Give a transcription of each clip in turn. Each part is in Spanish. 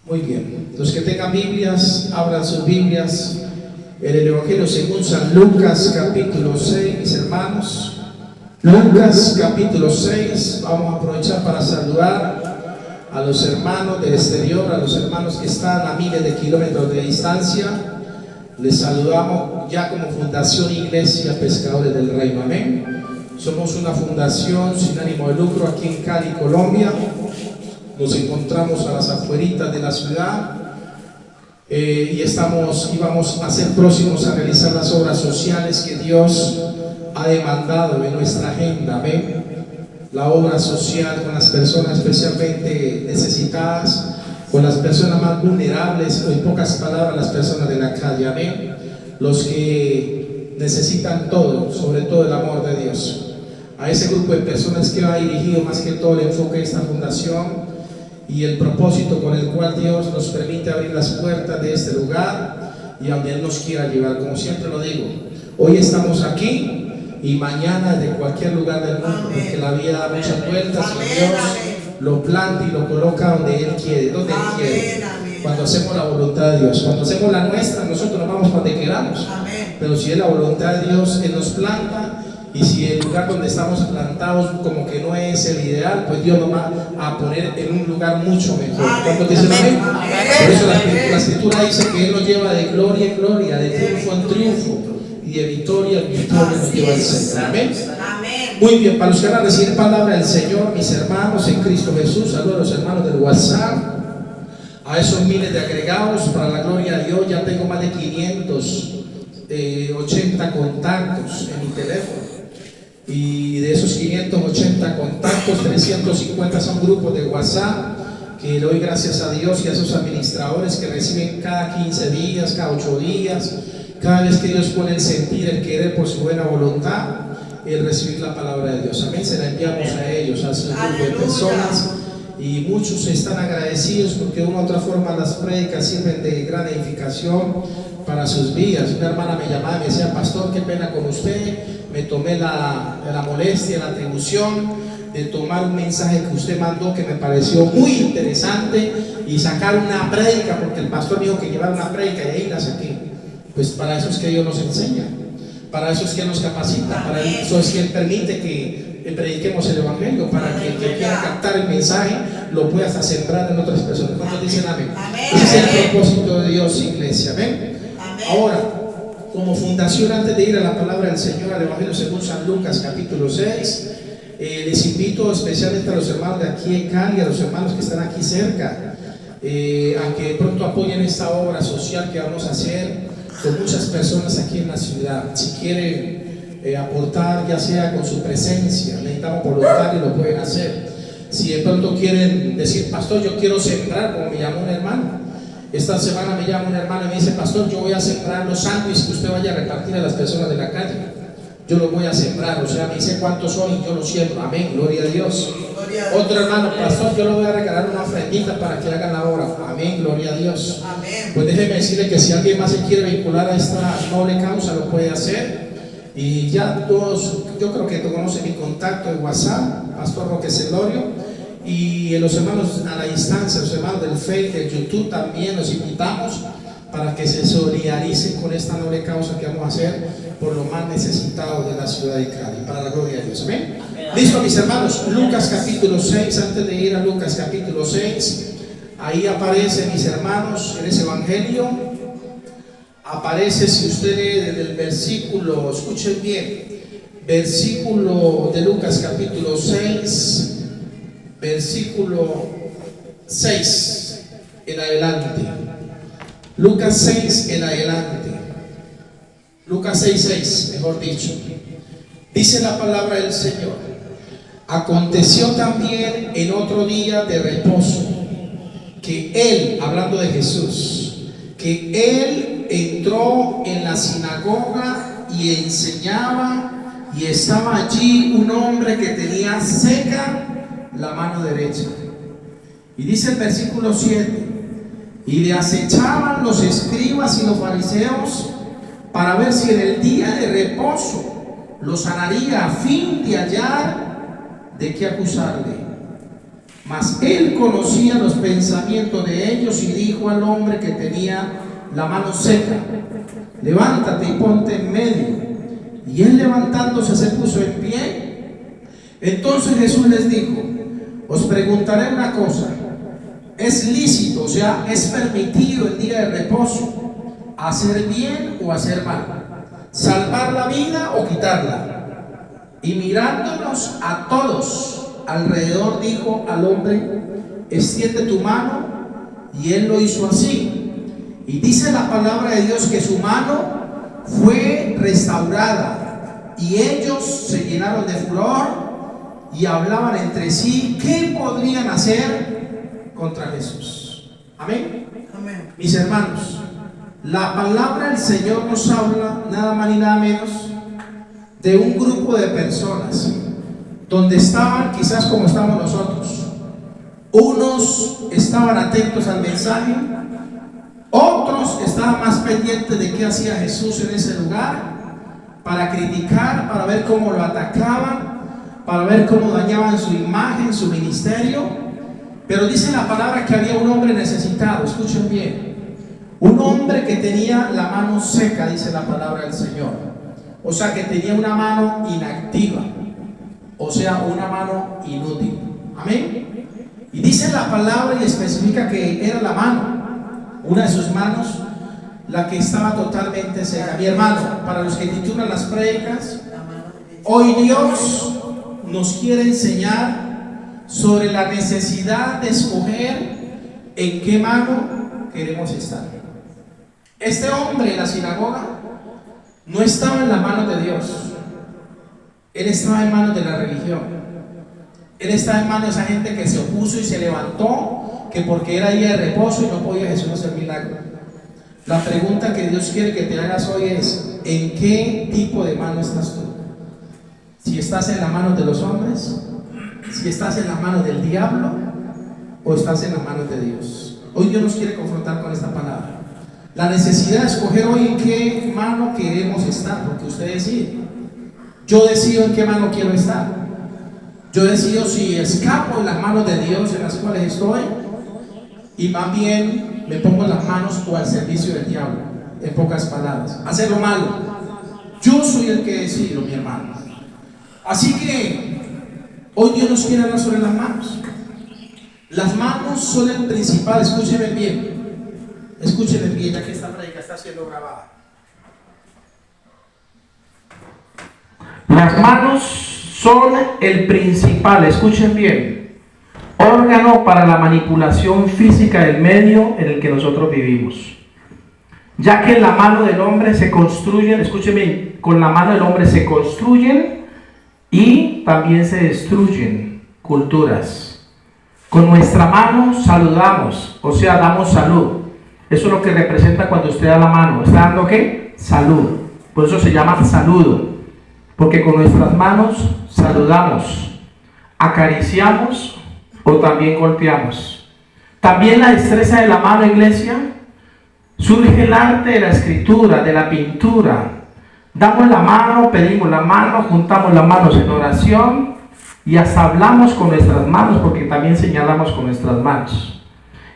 Muy bien. Los que tengan Biblias, abran sus Biblias en el Evangelio según San Lucas, capítulo 6, mis hermanos. Lucas, capítulo 6. Vamos a aprovechar para saludar a los hermanos del exterior, a los hermanos que están a miles de kilómetros de distancia. Les saludamos ya como Fundación Iglesia Pescadores del Reino. Amén. Somos una fundación sin ánimo de lucro aquí en Cali, Colombia. Nos encontramos a las afueritas de la ciudad y vamos a ser próximos a realizar las obras sociales que Dios ha demandado en nuestra agenda. Amén. La obra social con las personas especialmente necesitadas, con las personas más vulnerables, o en pocas palabras, las personas de la calle. Amén. Los que necesitan todo, sobre todo el amor de Dios. A ese grupo de personas que va dirigido más que todo el enfoque de esta fundación y el propósito con el cual Dios nos permite abrir las puertas de este lugar y a donde Él nos quiera llevar. Como siempre lo digo, hoy estamos aquí y mañana de cualquier lugar del mundo, porque la vida da muchas vueltas y Dios lo planta y lo coloca donde Él quiere, donde Él quiere. Cuando hacemos la voluntad de Dios, cuando hacemos la nuestra, nosotros nos vamos para donde queramos. Pero si es la voluntad de Dios, Él nos planta. Y si el lugar donde estamos plantados como que no es el ideal, pues Dios nos va a poner en un lugar mucho mejor. ¿Cuántos dicen amén? Por eso la Escritura dice que Él nos lleva de gloria en gloria, de triunfo en triunfo, y de victoria en victoria nos lleva al Señor. Amén. Muy bien, para los que van a recibir palabra del Señor, mis hermanos en Cristo Jesús, saludos a los hermanos del WhatsApp, a esos miles de agregados, para la gloria de Dios. Ya tengo más de 580 contactos en mi teléfono. Y de esos 580 contactos, 350 son grupos de WhatsApp, que le doy gracias a Dios y a esos administradores que reciben cada 15 días, cada 8 días, cada vez que Dios pone el sentir, el querer por su buena voluntad, el recibir la palabra de Dios. Amén. Se la enviamos a ellos, a ese grupo de personas, y muchos están agradecidos porque de una u otra forma las prédicas sirven de gran edificación para sus vidas. Una hermana me llamaba y me decía: pastor, qué pena con usted, me tomé la molestia, la atribución de tomar un mensaje que usted mandó que me pareció muy interesante y sacar una prédica, porque el pastor dijo que llevara una prédica y ahí la saqué. Pues para eso es que Dios nos enseña, para eso es que Él nos capacita, para eso es que Él permite que prediquemos el Evangelio, para que el que quiera captar el mensaje lo pueda hasta sembrar en otras personas. ¿Cuántos dicen amén? Ese es el propósito de Dios, iglesia. Amén. Ahora, como fundación, antes de ir a la palabra del Señor, al Evangelio según San Lucas, capítulo 6, les invito especialmente a los hermanos de aquí en Cali, a los hermanos que están aquí cerca, a que pronto apoyen esta obra social que vamos a hacer con muchas personas aquí en la ciudad. Si quieren aportar, ya sea con su presencia, necesitamos voluntarios, lo pueden hacer. Si de pronto quieren decir: pastor, yo quiero sembrar, como me llamó un hermano. Esta semana me llama un hermano y me dice: pastor, yo voy a sembrar los sándwiches que usted vaya a repartir a las personas de la calle. Yo los voy a sembrar. O sea, me dice cuántos son y yo los siembro. Amén, gloria a Dios. Otro hermano: pastor, yo le voy a regalar una ofrendita para que hagan la obra. Amén, gloria a Dios. Pues déjeme decirle que si alguien más se quiere vincular a esta noble causa, lo puede hacer. Y ya todos, yo creo que conocen mi contacto en WhatsApp, Pastor Roque Celorio. Y los hermanos a la distancia, los hermanos del Facebook, del YouTube, también los invitamos para que se solidaricen con esta noble causa que vamos a hacer por los más necesitados de la ciudad de Cali, para la gloria de Dios. Amén. Listo, mis hermanos. Lucas capítulo 6. Antes de ir a Lucas capítulo 6, ahí aparece, mis hermanos, en ese evangelio aparece, si usted lee desde el versículo, escuchen bien, versículo de Lucas capítulo 6, versículo 6 en adelante. Lucas 6 en adelante. Lucas 6, mejor dicho. Dice la palabra del Señor: aconteció también en otro día de reposo que Él, hablando de Jesús, que Él entró en la sinagoga y enseñaba, y estaba allí un hombre que tenía seca la mano derecha. Y dice el versículo 7: y le acechaban los escribas y los fariseos para ver si en el día de reposo lo sanaría, a fin de hallar de qué acusarle. Mas él conocía los pensamientos de ellos y dijo al hombre que tenía la mano seca: levántate y ponte en medio. Y él levantándose se puso en pie. Entonces Jesús les dijo: os preguntaré una cosa. ¿Es lícito, o sea, es permitido el día de reposo hacer bien o hacer mal? ¿Salvar la vida o quitarla? Y mirándonos a todos alrededor, dijo al hombre: extiende tu mano. Y él lo hizo así. Y dice la palabra de Dios que su mano fue restaurada. Y ellos se llenaron de furor y hablaban entre sí qué podrían hacer contra Jesús. Amén. Amén. Mis hermanos, la palabra del Señor nos habla nada más ni nada menos de un grupo de personas donde estaban quizás como estamos nosotros. Unos estaban atentos al mensaje, otros estaban más pendientes de qué hacía Jesús en ese lugar, para criticar, para ver cómo lo atacaban, para ver cómo dañaban su imagen, su ministerio. Pero dice la palabra que había un hombre necesitado. Escuchen bien: un hombre que tenía la mano seca, dice la palabra del Señor. O sea, que tenía una mano inactiva, o sea, una mano inútil. Amén. Y dice la palabra y especifica que era la mano, una de sus manos, la que estaba totalmente seca. Mi hermano, para los que titulan las prédicas, hoy Dios nos quiere enseñar sobre la necesidad de escoger en qué mano queremos estar. Este hombre en la sinagoga no estaba en la mano de Dios. Él estaba en manos de la religión. Él estaba en manos de esa gente que se opuso y se levantó, que porque era día de reposo y no podía Jesús hacer milagro. La pregunta que Dios quiere que te hagas hoy es: ¿en qué tipo de mano estás tú? Si estás en las manos de los hombres, si estás en las manos del diablo, o estás en las manos de Dios. Hoy Dios nos quiere confrontar con esta palabra. La necesidad de escoger hoy en qué mano queremos estar, porque usted decide. Yo decido en qué mano quiero estar. Yo decido si escapo de las manos de Dios en las cuales estoy, y más bien me pongo en las manos o al servicio del diablo. En pocas palabras, hacer lo malo. Yo soy el que decido, mi hermano. Así que hoy Dios nos quiere hablar sobre las manos. Las manos son el principal. Escúcheme bien, ya que esta prédica está siendo grabada. Las manos son el principal, escuchen bien, órgano para la manipulación física del medio en el que nosotros vivimos. Ya que en la mano del hombre se construyen, escuchen bien, con la mano del hombre se construyen y también se destruyen culturas. Con nuestra mano saludamos, o sea, damos salud. Eso es lo que representa cuando usted da la mano. ¿Está dando qué? Salud. Por eso se llama saludo. Porque con nuestras manos saludamos, acariciamos o también golpeamos. También la destreza de la mano, iglesia, surge el arte de la escritura, de la pintura. Damos la mano, pedimos la mano, juntamos las manos en oración y hasta hablamos con nuestras manos, porque también señalamos con nuestras manos.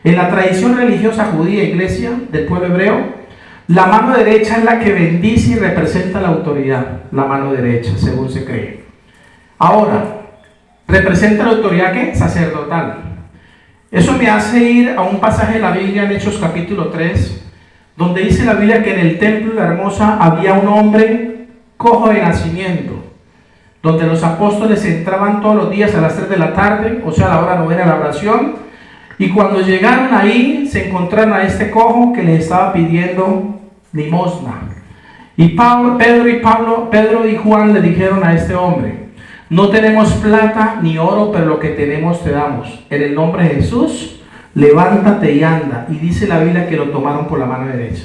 En la tradición religiosa judía, iglesia, del pueblo hebreo, la mano derecha es la que bendice y representa la autoridad. La mano derecha, según se cree. Ahora, ¿representa la autoridad qué? Sacerdotal. Eso me hace ir a un pasaje de la Biblia en Hechos capítulo 3, donde dice la Biblia que en el templo de la Hermosa había un hombre cojo de nacimiento, donde los apóstoles entraban todos los días a las 3 de la tarde, o sea, a la hora novena de la oración, y cuando llegaron ahí se encontraron a este cojo que les estaba pidiendo limosna. Y Pedro y Juan le dijeron a este hombre: no tenemos plata ni oro, pero lo que tenemos te damos. En el nombre de Jesús, levántate y anda. Y dice la Biblia que lo tomaron por la mano derecha.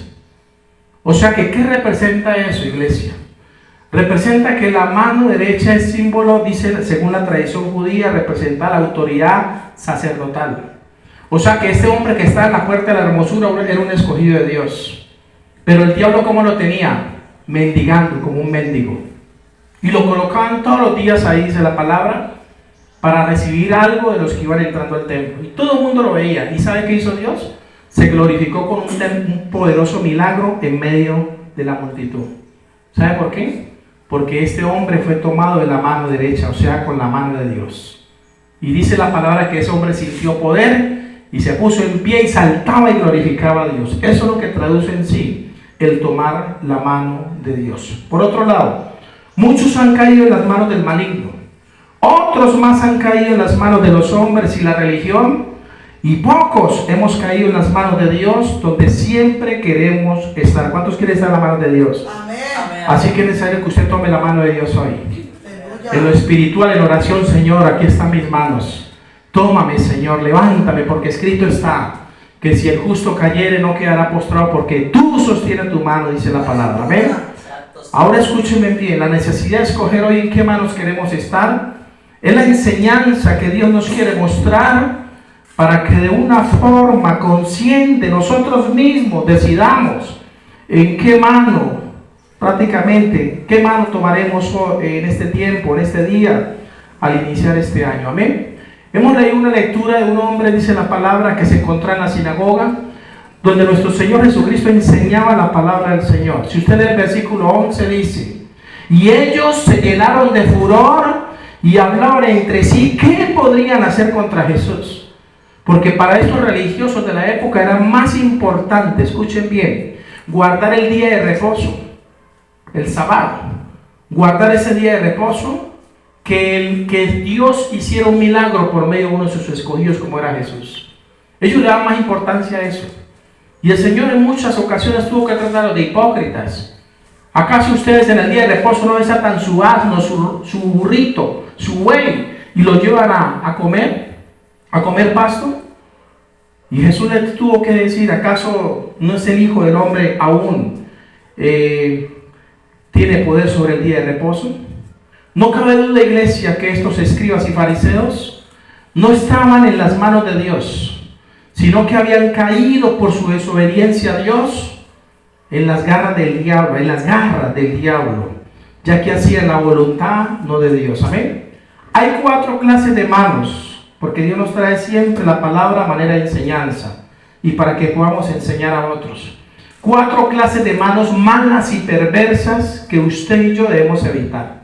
O sea que, ¿qué representa eso, iglesia? Representa que la mano derecha es símbolo, dice, según la tradición judía, representa la autoridad sacerdotal. O sea que este hombre que está en la puerta de la hermosura era un escogido de Dios. Pero el diablo, ¿cómo lo tenía? Mendigando, como un mendigo. Y lo colocaban todos los días ahí, dice la palabra, para recibir algo de los que iban entrando al templo. Y todo el mundo lo veía. ¿Y sabe qué hizo Dios? Se glorificó con un poderoso milagro en medio de la multitud. ¿Sabe por qué? Porque este hombre fue tomado de la mano derecha, o sea, con la mano de Dios. Y dice la palabra que ese hombre sintió poder y se puso en pie y saltaba y glorificaba a Dios. Eso es lo que traduce en sí el tomar la mano de Dios. Por otro lado, muchos han caído en las manos del maligno. Otros más han caído en las manos de los hombres y la religión. Y pocos hemos caído en las manos de Dios, donde siempre queremos estar. ¿Cuántos quieren estar en la mano de Dios? Amén. Así que es necesario que usted tome la mano de Dios hoy. En lo espiritual, en oración, Señor, aquí están mis manos. Tómame, Señor, levántame, porque escrito está que si el justo cayere no quedará postrado, porque tú sostienes tu mano, dice la palabra. Amén. Ahora escúchenme bien, la necesidad de escoger hoy en qué manos queremos estar es la enseñanza que Dios nos quiere mostrar para que de una forma consciente nosotros mismos decidamos en qué mano, prácticamente, qué mano tomaremos en este tiempo, en este día, al iniciar este año. Amén. Hemos leído una lectura de un hombre, dice la palabra, que se encontraba en la sinagoga, donde nuestro Señor Jesucristo enseñaba la palabra del Señor. Si usted lee el versículo 11, dice: y ellos se llenaron de furor y hablaban entre sí qué podrían hacer contra Jesús. Porque para estos religiosos de la época era más importante, escuchen bien, guardar el día de reposo, el sábado, guardar ese día de reposo, que Dios hiciera un milagro por medio de uno de sus escogidos como era Jesús. Ellos le daban más importancia a eso. Y el Señor en muchas ocasiones tuvo que tratarlos de hipócritas. ¿Acaso ustedes en el día de reposo no desatan su asno, su burrito, su buey y lo llevan a comer pasto? Y Jesús le tuvo que decir: ¿acaso no es el Hijo del Hombre aún tiene poder sobre el día de reposo? No cabe duda, iglesia, que estos escribas y fariseos no estaban en las manos de Dios, sino que habían caído por su desobediencia a Dios en las garras del diablo, ya que hacían la voluntad no de Dios. Amén. Hay 4 clases de manos, porque Dios nos trae siempre la palabra a manera de enseñanza y para que podamos enseñar a otros. 4 clases de manos malas y perversas que usted y yo debemos evitar.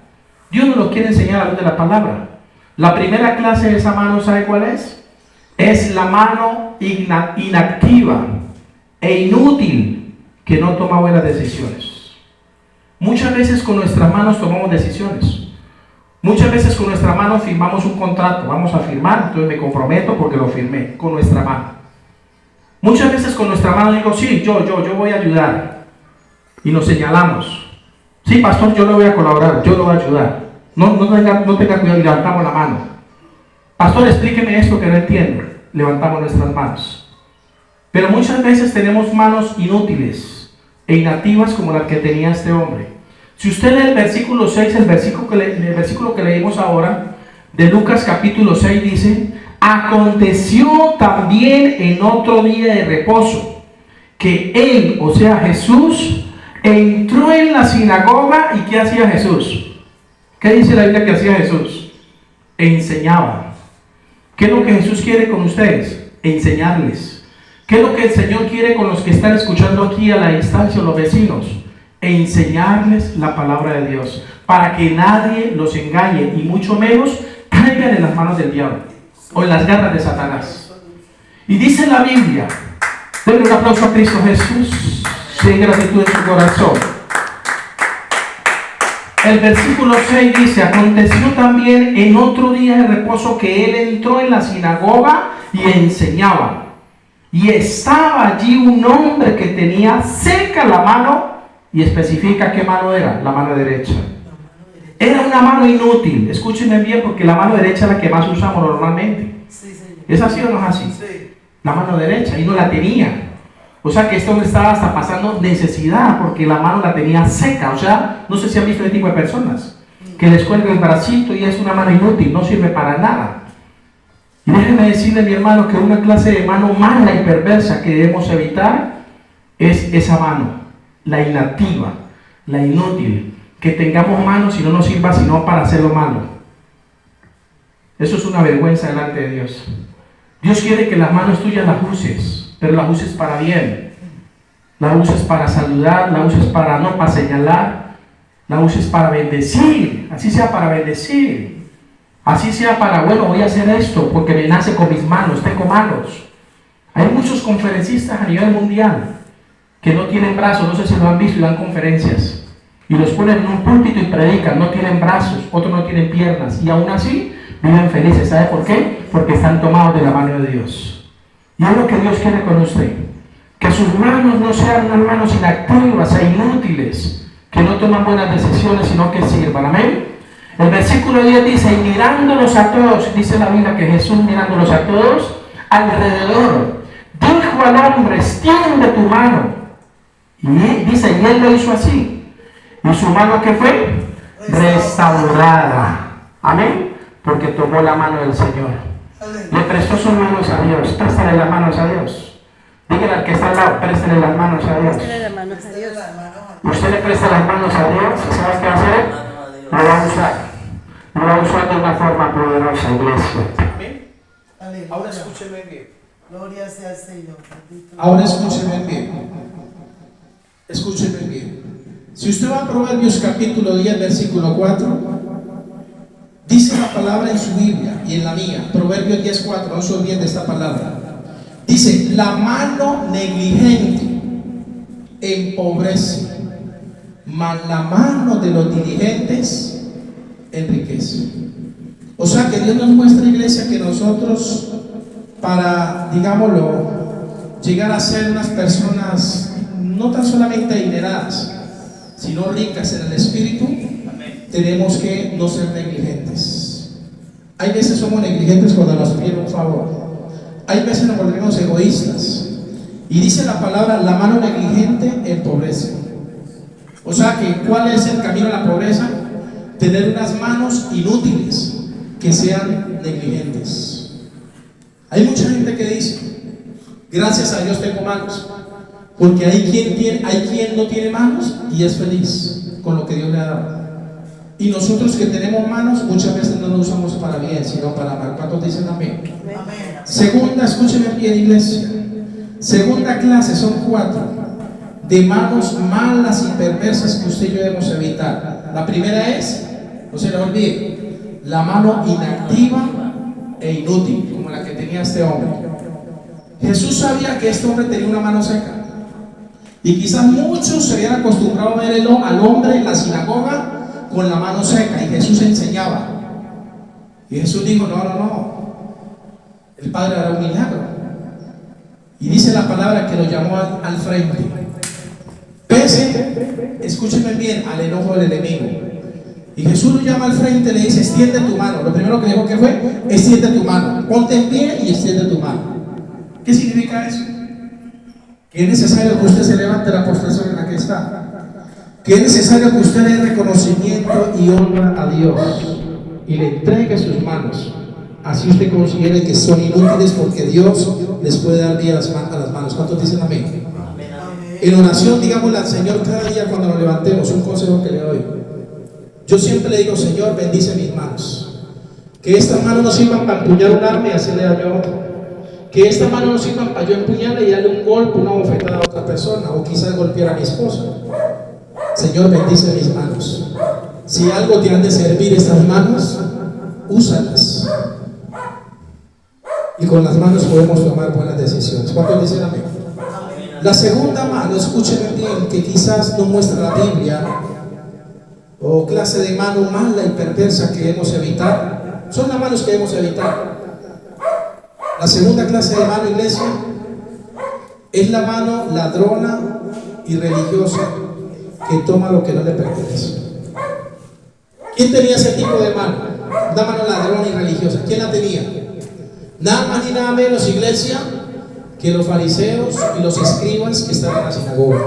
Dios nos lo quiere enseñar a la luz de la palabra. La primera clase de esa mano, ¿sabe cuál es? Es la mano inactiva e inútil, que no toma buenas decisiones. Muchas veces con nuestras manos tomamos decisiones. Muchas veces con nuestra mano firmamos un contrato. Vamos a firmar, entonces me comprometo porque lo firmé con nuestra mano. Muchas veces con nuestra mano digo: sí, yo voy a ayudar. Y nos señalamos: sí, pastor, yo le voy a colaborar, yo lo voy a ayudar. No tenga cuidado, y levantamos la mano. Pastor, explíqueme esto que no entiendo. Levantamos nuestras manos. Pero muchas veces tenemos manos inútiles e inactivas como la que tenía este hombre. Si usted lee el versículo 6, el versículo que leímos ahora, de Lucas capítulo 6, dice: aconteció también en otro día de reposo, que él, o sea Jesús, entró en la sinagoga. ¿Y qué hacía Jesús? ¿Qué dice la Biblia que hacía Jesús? Enseñaba. ¿Qué es lo que Jesús quiere con ustedes? Enseñarles. ¿Qué es lo que el Señor quiere con los que están escuchando aquí a la distancia, los vecinos? Enseñarles la palabra de Dios, para que nadie los engañe y mucho menos caigan en las manos del diablo o en las garras de Satanás. Y dice la Biblia, denle un aplauso a Cristo Jesús, sin gratitud en su corazón. El versículo 6 dice: aconteció también en otro día de reposo que él entró en la sinagoga y enseñaba. Y estaba allí un hombre que tenía seca la mano, y especifica qué mano era, la mano derecha. Era una mano inútil. Escúchenme bien, porque la mano derecha es la que más usamos normalmente. ¿Es así o no es así? La mano derecha, y no la tenía. O sea que este hombre estaba hasta pasando necesidad, porque la mano la tenía seca. O sea, no sé si han visto este tipo de personas que les cuelga el bracito y es una mano inútil, no sirve para nada. Y déjeme decirle, mi hermano, que una clase de mano mala y perversa que debemos evitar es esa mano, la inactiva, la inútil, que tengamos manos y no nos sirva sino para hacer lo malo. Eso es una vergüenza delante de Dios. Dios quiere que las manos tuyas las uses, pero las uses para bien. Las uses para saludar, las uses para no para señalar, las uses para bendecir, así sea para bendecir. Así sea para, bueno, voy a hacer esto porque me nace con mis manos, tengo manos. Hay muchos conferencistas a nivel mundial que no tienen brazos, no sé si lo han visto y dan conferencias. Y los ponen en un púlpito y predican, no tienen brazos, otros no tienen piernas. Y aún así viven felices. ¿Sabe por qué? Porque están tomados de la mano de Dios. Y es lo que Dios quiere con usted. Que sus manos no sean unas manos inactivas e inútiles, que no toman buenas decisiones, sino que sirvan. Amén. El versículo 10 dice, y mirándolos a todos, dice la Biblia que Jesús mirándolos a todos alrededor, dijo al hombre, extiende tu mano. Y dice, y él lo hizo así. Y su mano, ¿qué fue? Restaurada. Amén. Porque tomó la mano del Señor. Le prestó sus manos a Dios. Préstale las manos a Dios. Dígale al que está al lado, préstale las manos a Dios. Usted le presta las manos a Dios. ¿Sabes qué va a hacer? Lo va a usar. Lo va a usar de una forma poderosa, iglesia. Ahora escúcheme bien. Gloria sea al Señor. Ahora escúcheme bien. Escúcheme bien. Si usted va a Proverbios capítulo 10, versículo 4, dice la palabra en su Biblia y en la mía, Proverbios 10, 4, no se olviden de esta palabra. Dice, la mano negligente empobrece, mas la mano de los diligentes enriquece. O sea que Dios nos muestra, iglesia, que nosotros, para, digámoslo, llegar a ser unas personas no tan solamente adineradas, sino ricas en el espíritu, tenemos que no ser negligentes. Hay veces somos negligentes cuando nos piden un favor. Hay veces nos volvemos egoístas. Y dice la palabra, la mano negligente empobrece. O sea que, ¿cuál es el camino a la pobreza? Tener unas manos inútiles, que sean negligentes. Hay mucha gente que dice, gracias a Dios tengo manos, porque hay quien no tiene manos y es feliz con lo que Dios le ha dado. Y nosotros que tenemos manos muchas veces no las usamos para bien, sino para mal. ¿Cuántos dicen amén? Amén. Segunda, escúcheme bien, iglesia. Segunda clase, son 4 de manos malas y perversas que usted y yo debemos evitar. La primera es, no se le olvide, la mano inactiva e inútil, como la que tenía este hombre. Jesús sabía que este hombre tenía una mano seca. Y quizás muchos se habían acostumbrado a ver al hombre en la sinagoga con la mano seca, y Jesús enseñaba. Y Jesús dijo, no, el Padre hará un milagro. Y dice la palabra que lo llamó al frente. Pese, escúchenme bien, al enojo del enemigo. Y Jesús lo llama al frente y le dice, extiende tu mano. Lo primero que dijo que fue, extiende tu mano. Ponte en pie y extiende tu mano. ¿Qué significa eso? Que es necesario que usted se levante de la postración en la que está. Que es necesario que usted dé reconocimiento y honra a Dios y le entregue sus manos. Así usted considere que son inútiles, porque Dios les puede dar vida a las manos. ¿Cuántos dicen amén? Amén. En oración, digámosle al Señor cada día cuando nos levantemos, un consejo que le doy. Yo siempre le digo, Señor, bendice mis manos. Que estas manos no sirvan para empuñar un arma y hacerle daño a otro. Que estas manos no sirvan para yo empuñarle y darle un golpe, una bofetada a otra persona, o quizás golpear a mi esposa. Señor, bendice mis manos. Si algo te han de servir estas manos, úsalas. Y con las manos podemos tomar buenas decisiones. ¿Cuántos dicen amén? La segunda mano, escúchenme bien, que quizás no muestra la Biblia, o clase de mano mala y perversa que debemos evitar, son las manos que debemos evitar. La segunda clase de mano, iglesia, es la mano ladrona y religiosa que toma lo que no le pertenece. ¿Quién tenía ese tipo de mano? Una mano ladrona y religiosa. ¿Quién la tenía? Nada más ni nada menos, iglesia, que los fariseos y los escribas que estaban en la sinagoga.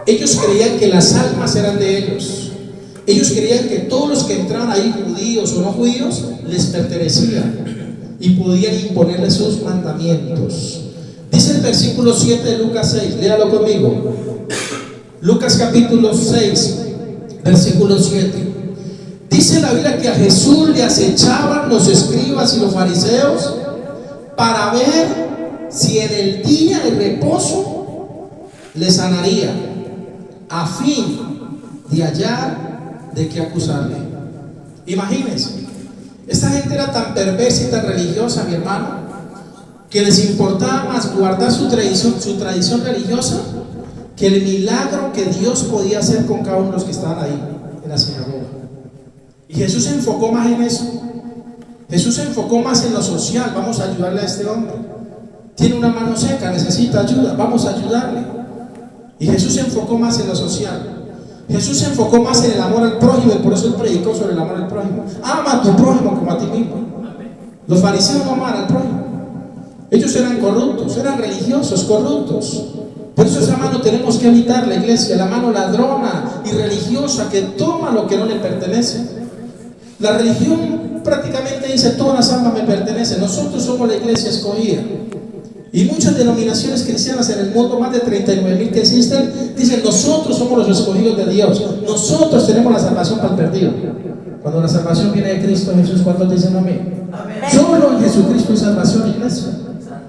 Ellos creían que las almas eran de ellos. Ellos creían que todos los que entraban ahí, judíos o no judíos, les pertenecían y podían imponerles sus mandamientos. Dice el versículo 7 de Lucas 6, léalo conmigo. Lucas capítulo 6, versículo 7. Dice la Biblia que a Jesús le acechaban los escribas y los fariseos para ver si en el día de reposo le sanaría, a fin de hallar de qué acusarle. Imagínense, esta gente era tan perversa y tan religiosa, mi hermano, que les importaba más guardar su tradición religiosa que el milagro que Dios podía hacer con cada uno de los que estaban ahí en la sinagoga. Y Jesús se enfocó más en eso. Jesús se enfocó más en lo social. Vamos a ayudarle a este hombre. Tiene una mano seca, necesita ayuda, vamos a ayudarle. Y Jesús se enfocó más en lo social. Jesús se enfocó más en el amor al prójimo, y por eso él predicó sobre el amor al prójimo. Ama a tu prójimo como a ti mismo. Los fariseos no amaban al prójimo. Ellos eran corruptos, eran religiosos, corruptos. Por eso esa mano tenemos que evitar la iglesia, la mano ladrona y religiosa que toma lo que no le pertenece. La religión prácticamente dice: todas las almas me pertenecen. Nosotros somos la iglesia escogida. Y muchas denominaciones cristianas en el mundo, más de 39,000 que existen, dicen: nosotros somos los escogidos de Dios, nosotros tenemos la salvación para el perdido. Cuando la salvación viene de Cristo Jesús, ¿cuántos dicen amén? Solo en Jesucristo hay salvación, iglesia.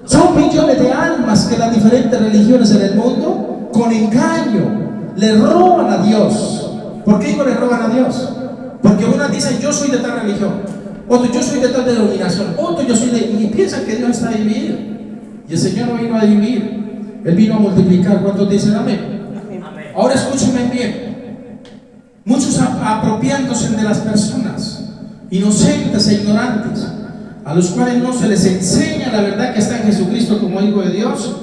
Son millones de almas que las diferentes religiones en el mundo, con engaño, le roban a Dios. ¿Por qué digo le roban a Dios? Porque unas dicen: yo soy de tal religión, otros: yo soy de tal denominación, otros: yo soy de... y piensan que Dios está dividido. Y el Señor no vino a dividir, Él vino a multiplicar. ¿Cuántos dicen amén? Amén. Ahora escúchenme bien. Muchos apropiándose de las personas inocentes e ignorantes, a los cuales no se les enseña la verdad que está en Jesucristo como Hijo de Dios.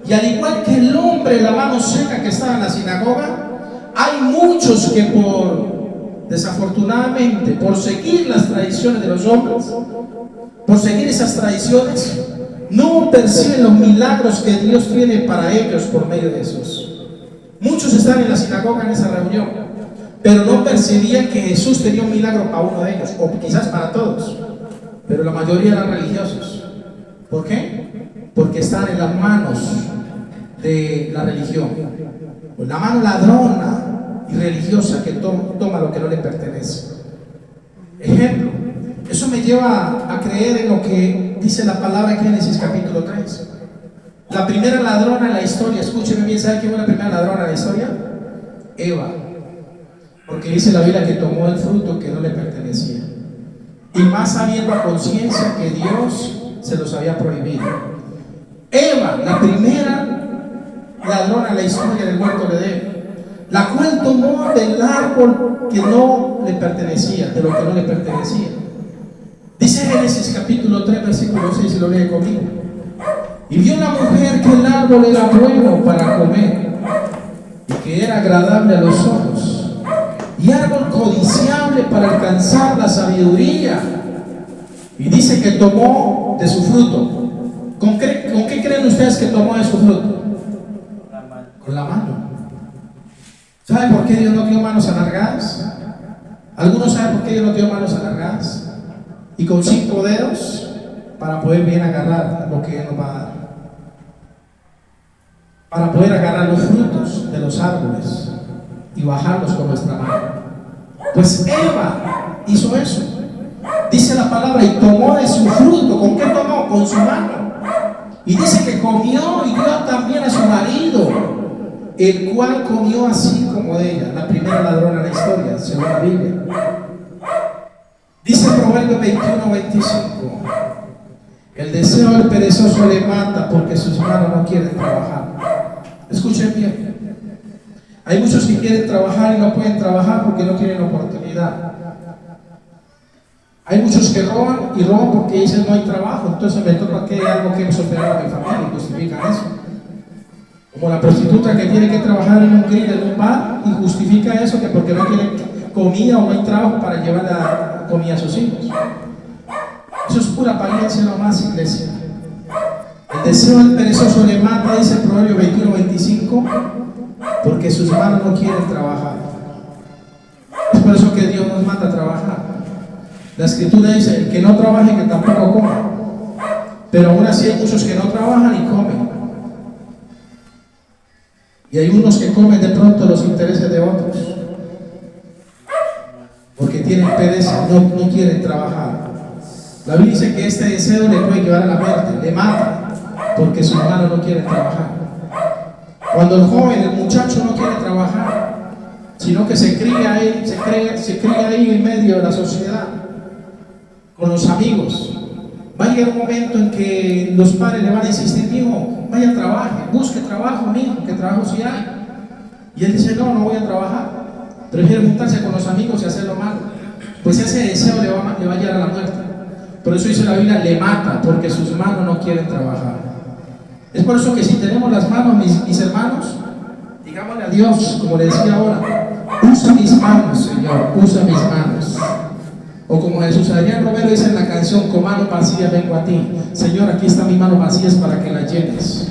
Y al igual que el hombre, la mano seca que estaba en la sinagoga, hay muchos que desafortunadamente, por seguir las tradiciones de los hombres, por seguir esas tradiciones, no perciben los milagros que Dios tiene para ellos por medio de Jesús. Muchos están en la sinagoga en esa reunión, pero no percibían que Jesús tenía un milagro para uno de ellos, o quizás para todos, pero la mayoría eran religiosos. ¿Por qué? Porque están en las manos de la religión, la mano ladrona y religiosa que toma lo que no le pertenece. Ejemplo, eso me lleva a creer en lo que dice la palabra en Génesis capítulo 3. La primera ladrona en la historia, escúcheme bien, ¿sabe quién fue la primera ladrona en la historia? Eva. Porque dice la Biblia que tomó el fruto que no le pertenecía. Y más sabiendo a conciencia que Dios se los había prohibido. Eva, la primera ladrona en la historia del huerto de Edén, la cual tomó del árbol que no le pertenecía, de lo que no le pertenecía. Dice Génesis capítulo 3 versículo 6, y lo lee conmigo. Y vio la mujer que el árbol era bueno para comer y que era agradable a los ojos y árbol codiciable para alcanzar la sabiduría, y dice que tomó de su fruto. ¿Con qué creen ustedes que tomó de su fruto? Con la mano. ¿Saben por qué Dios no dio manos alargadas? ¿Algunos saben por qué Dios no dio manos alargadas? Y con 5 dedos, para poder bien agarrar lo que Él nos va a dar, para poder agarrar los frutos de los árboles y bajarlos con nuestra mano. Pues Eva hizo eso. Dice la palabra: y tomó de su fruto. ¿Con qué tomó? Con su mano. Y dice que comió y dio también a su marido, el cual comió así como de ella. La primera ladrona en la historia, según la Biblia. Dice Proverbios 21:25: el deseo del perezoso le mata, porque sus manos no quieren trabajar. Escuchen bien. Hay muchos que quieren trabajar y no pueden trabajar porque no tienen oportunidad. Hay muchos que roban y roban porque dicen: no hay trabajo, entonces me toca que hay algo que sostener a mi familia, y justifican eso. Como la prostituta que tiene que trabajar en un grill, en un bar, y justifica eso que porque no tiene comida o no hay trabajo para llevar la comida a sus hijos. Eso es pura apariencia nomás, iglesia. El deseo del perezoso le mata, dice el Proverbio 21:25, porque sus manos no quieren trabajar. Es por eso que Dios nos manda a trabajar. La escritura dice: el que no trabaje, que tampoco coma. Pero aún así hay muchos que no trabajan y comen. Y hay unos que comen de pronto los intereses de otros, porque tienen pereza, no quieren trabajar. La Biblia dice que este deseo le puede llevar a la muerte, le mata, porque sus manos no quieren trabajar. Cuando el joven, el muchacho no quiere trabajar, sino que se cría ahí en medio de la sociedad, con los amigos, va a llegar un momento en que los padres le van a insistir: hijo, vaya, trabaje, busque trabajo, mijo, que trabajo sí hay. Y él dice: no voy a trabajar, prefiere juntarse con los amigos y hacerlo malo. Pues ese deseo le va a llevar a la muerte. Por eso dice la Biblia: le mata, porque sus manos no quieren trabajar. Es por eso que si tenemos las manos, mis hermanos, digámosle a Dios, como le decía ahora: usa mis manos, Señor, usa mis manos. O como Jesús Adrián Romero dice en la canción: con mano vacía vengo a ti. Señor, aquí está mi mano vacía, es para que la llenes,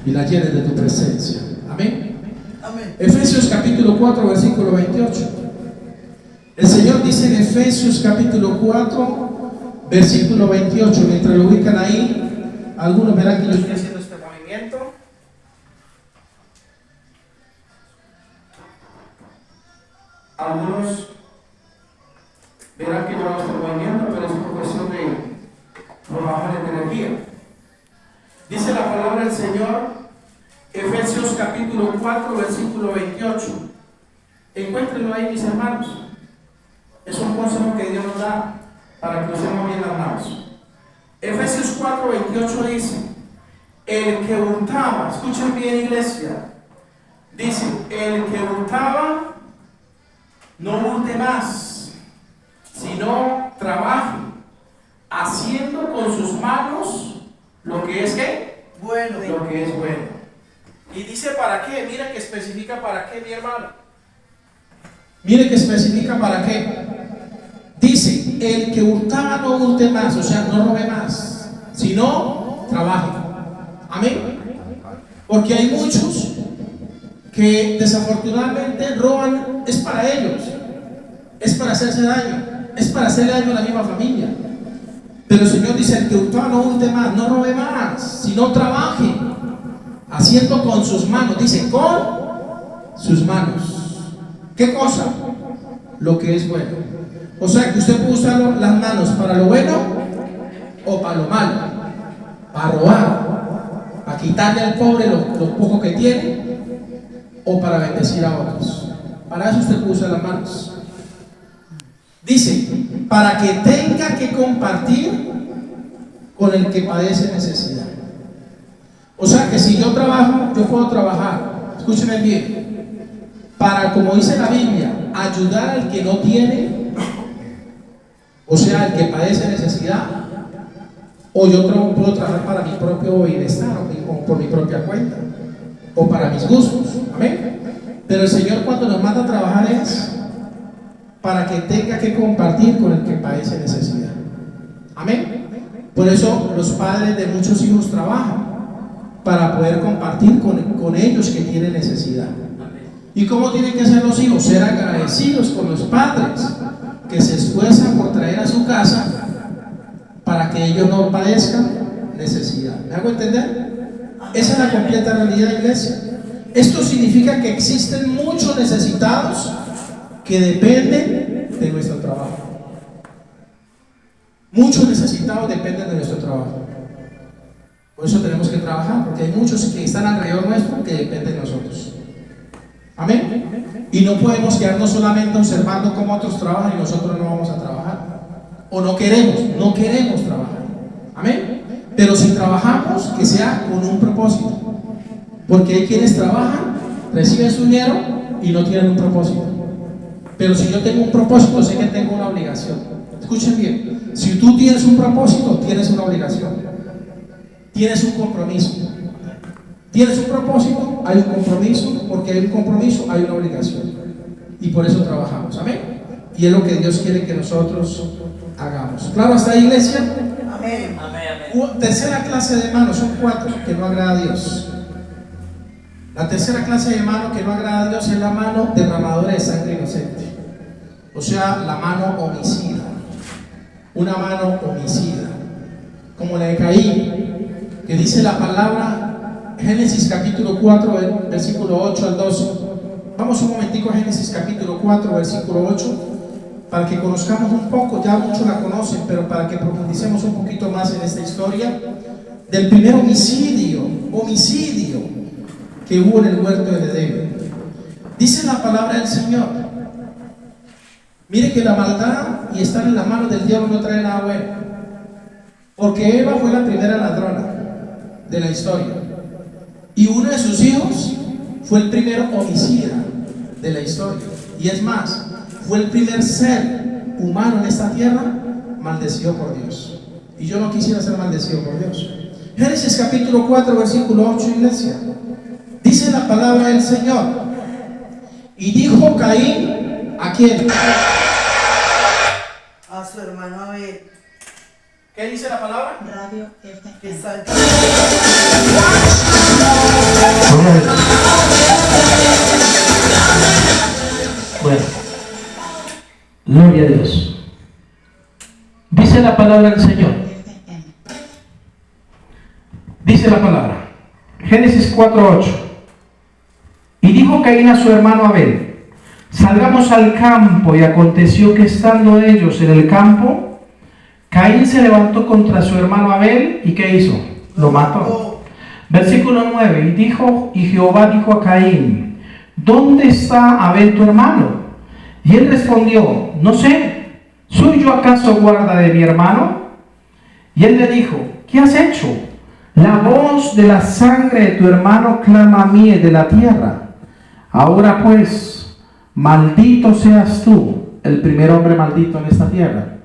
y la llenes de tu presencia. Amén. Amén. Efesios capítulo 4, versículo 28. El Señor dice en Efesios capítulo 4, versículo 28, mientras lo ubican ahí, algunos verán que yo estoy haciendo este movimiento. Algunos verán que yo hago este movimiento, pero es por cuestión de los bajones de energía. Dice la palabra del Señor, Efesios capítulo 4, versículo 28. Encuéntrenlo ahí, mis hermanos. Es un consejo que Dios nos da para que usemos bien las manos. Efesios 4, 28 dice: el que hurtaba, escuchen bien, iglesia, dice: el que hurtaba, no hurte más, sino trabaje, haciendo con sus manos lo que es ¿qué? Bueno. Lo que es bueno. Y dice para qué, mira que especifica para qué, mi hermano. Mire que especifica para qué. Dice: el que hurtaba no hurte más, o sea, no robe más, sino trabaje. Amén. Porque hay muchos que desafortunadamente roban, es para ellos, es para hacerse daño, es para hacerle daño a la misma familia. Pero el Señor dice: el que hurtaba no hurte más, no robe más, sino trabaje, haciendo con sus manos. Dice: con sus manos. ¿Qué cosa? Lo que es bueno. O sea que usted puede usar las manos para lo bueno o para lo malo, para robar, para quitarle al pobre lo poco que tiene, o para bendecir a otros. Para eso usted puede usar las manos. Dice: para que tenga que compartir con el que padece necesidad. O sea que si yo trabajo, yo puedo trabajar, escúchenme bien, para, como dice la Biblia, ayudar al que no tiene, o sea, el que padece necesidad, o yo puedo trabajar para mi propio bienestar, o por mi propia cuenta, o para mis gustos. Amén. Pero el Señor, cuando nos manda a trabajar, es para que tenga que compartir con el que padece necesidad. Amén. Por eso los padres de muchos hijos trabajan, para poder compartir con ellos que tienen necesidad. ¿Y cómo tienen que ser los hijos? Ser agradecidos con los padres que se esfuerzan por traer a su casa para que ellos no padezcan necesidad. ¿Me hago entender? Esa es la completa realidad, iglesia. Esto significa que existen muchos necesitados que dependen de nuestro trabajo. Muchos necesitados dependen de nuestro trabajo. Por eso tenemos que trabajar, porque hay muchos que están alrededor nuestro que dependen de nosotros. Amén. Y no podemos quedarnos solamente observando cómo otros trabajan y nosotros no vamos a trabajar. O no queremos trabajar. Amén. Pero si trabajamos, que sea con un propósito. Porque hay quienes trabajan, reciben su dinero y no tienen un propósito. Pero si yo tengo un propósito, sé que tengo una obligación. Escuchen bien. Si tú tienes un propósito, tienes una obligación. Tienes un compromiso. Tienes un propósito, hay un compromiso. Porque hay un compromiso, hay una obligación. Y por eso trabajamos. Amén. Y es lo que Dios quiere que nosotros hagamos. ¿Claro hasta ahí, iglesia? Amén. Tercera clase de manos, son 4 que no agrada a Dios. La tercera clase de mano que no agrada a Dios es la mano derramadora de sangre inocente. O sea, la mano homicida. Una mano homicida. Como la de Caín, que dice la palabra, Génesis capítulo 4, versículo 8 al 12. Vamos un momentico a Génesis capítulo 4, versículo 8. para que conozcamos un poco, ya muchos la conocen, pero para que profundicemos un poquito más en esta historia del primer homicidio que hubo en el huerto de Edén. Dice la palabra del Señor. Mire que la maldad y estar en la mano del diablo no trae nada bueno, porque Eva fue la primera ladrona de la historia y uno de sus hijos fue el primer homicida de la historia, y es más, fue el primer ser humano en esta tierra maldecido por Dios. Y yo no quisiera ser maldecido por Dios. Génesis capítulo 4 versículo 8, iglesia, dice la palabra del Señor: y dijo Caín, ¿a quién? A su hermano Abel. ¿Qué dice la palabra? Radio FM. Que está Bueno, gloria a Dios. Dice la palabra del Señor. FM. Dice la palabra, Génesis 4:8. Y dijo Caín a su hermano Abel: salgamos al campo. Y aconteció que estando ellos en el campo, Caín se levantó contra su hermano Abel. ¿Y qué hizo? Lo mató. Versículo 9. Y Jehová dijo a Caín: ¿dónde está Abel tu hermano? Y él respondió: no sé, ¿soy yo acaso guarda de mi hermano? Y él le dijo: ¿qué has hecho? La voz de la sangre de tu hermano clama a mí de la tierra. Ahora pues, maldito seas tú, el primer hombre maldito en esta tierra,